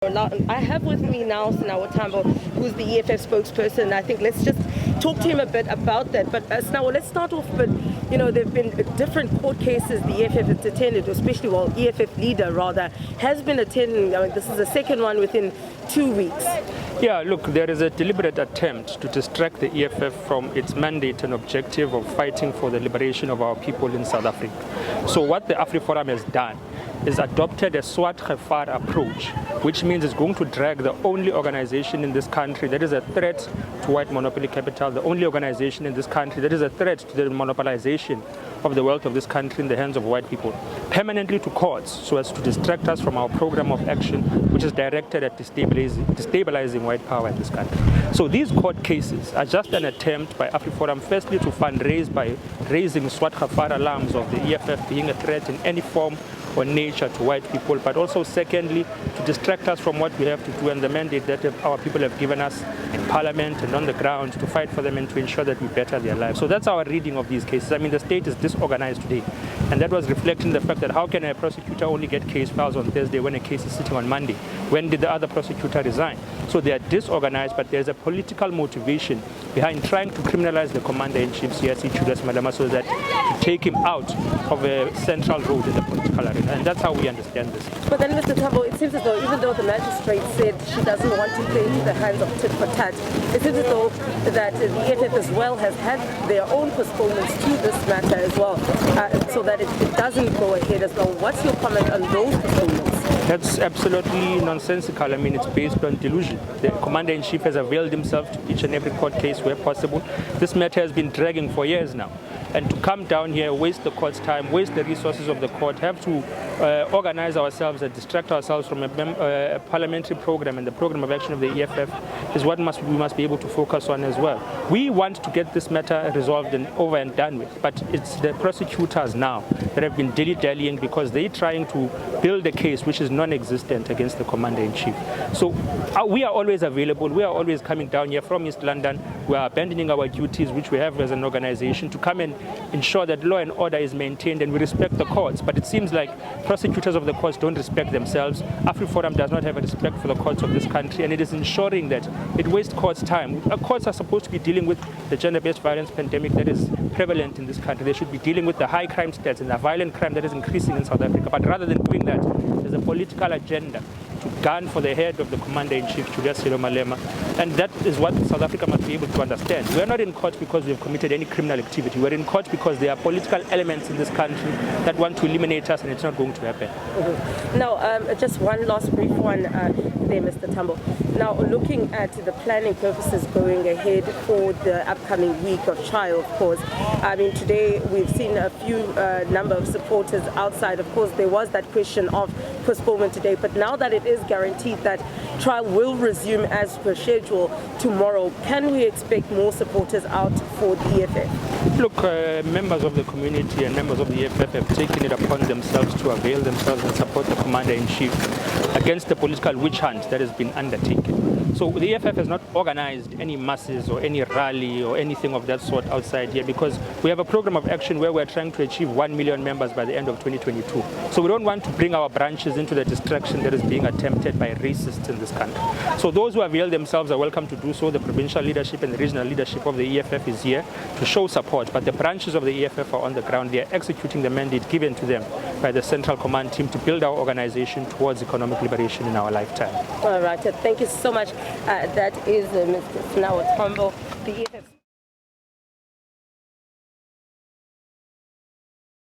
Now, I have with me now Sinawo Thambo, who's the EFF spokesperson. I think let's just talk to him a bit about that. But Sinawo, let's start off with, there have been different court cases the EFF has attended, especially, EFF leader rather, has been attending. This is the second one within 2 weeks. Yeah, look, there is a deliberate attempt to distract the EFF from its mandate and objective of fighting for the liberation of our people in South Africa. So what the AfriForum has done is adopted a swart gevaar approach, which means it's going to drag the only organization in this country that is a threat to white monopoly capital, the only organization in this country that is a threat to the monopolization of the wealth of this country in the hands of white people, permanently to courts so as to distract us from our program of action, which is directed at destabilizing white power in this country. So these court cases are just an attempt by AfriForum, firstly to fundraise by raising swart gevaar alarms of the EFF being a threat in any form or nature to white people, but also secondly to distract us from what we have to do and the mandate that our people have given us in parliament and on the ground to fight for them and to ensure that we better their lives. So that's our reading of these cases. I mean, the state is disorganized today, and that was reflecting the fact that how can a prosecutor only get case files on Thursday when a case is sitting on Monday? When did the other prosecutor resign? So they are disorganized, but there's a political motivation behind trying to criminalize the commander-in-chief, CSE Julius Malema, so that to take him out of a central road in the political arena. And that's how we understand this. But then, Mr. Thambo, it seems as though even though the magistrate said she doesn't want to play into the hands of tit for tat, it seems as though that the EFF as well has had their own postponements to this matter as well, so that it doesn't go ahead as well. What's your comment on those postponements? That's absolutely nonsensical. I mean, it's based on delusion. The commander-in-chief has availed himself to each and every court case where possible. This matter has been dragging for years now. And to come down here, waste the court's time, waste the resources of the court, have to organize ourselves and distract ourselves from a parliamentary program and the program of action of the EFF is what we must be able to focus on as well. We want to get this matter resolved and over and done with, but it's the prosecutors now that have been dilly-dallying because they're trying to build a case which is non-existent against the commander-in-chief. So we are always available. We are always coming down here from East London. We are abandoning our duties, which we have as an organization, to come and ensure that law and order is maintained and we respect the courts. But it seems like prosecutors of the courts don't respect themselves. AfriForum does not have a respect for the courts of this country, and it is ensuring that it wastes courts' time. Courts are supposed to be dealing with the gender-based violence pandemic that is prevalent in this country. They should be dealing with the high crime stats and the violent crime that is increasing in South Africa. But rather than doing that, there's a political agenda to gun for the head of the commander-in-chief, Julius Malema. And that is what South Africa must be able to understand. We are not in court because we have committed any criminal activity. We are in court because there are political elements in this country that want to eliminate us, and it's not going to happen. Now, just one last brief one there, Mr. Thambo. Now, looking at the planning purposes going ahead for the upcoming week of trial, of course, I mean, today we've seen a few number of supporters outside. Of course, there was that question of postponement today, but now that it is guaranteed that trial will resume as per schedule tomorrow, can we expect more supporters out for the EFF? Look, members of the community and members of the EFF have taken it upon themselves to avail themselves and support the commander-in-chief against the political witch hunt that has been undertaken. So the EFF has not organized any masses or any rally or anything of that sort outside here, because we have a program of action where we're trying to achieve 1 million members by the end of 2022. So we don't want to bring our branches into the distraction that is being attempted by racists in this country. So those who avail themselves are welcome to do so. The provincial leadership and the regional leadership of the EFF is here to show support, but the branches of the EFF are on the ground. They are executing the mandate given to them by the Central Command team to build our organization towards economic liberation in our lifetime. All right, thank you so much. That is Mr. Sinawo Thambo, the EFF.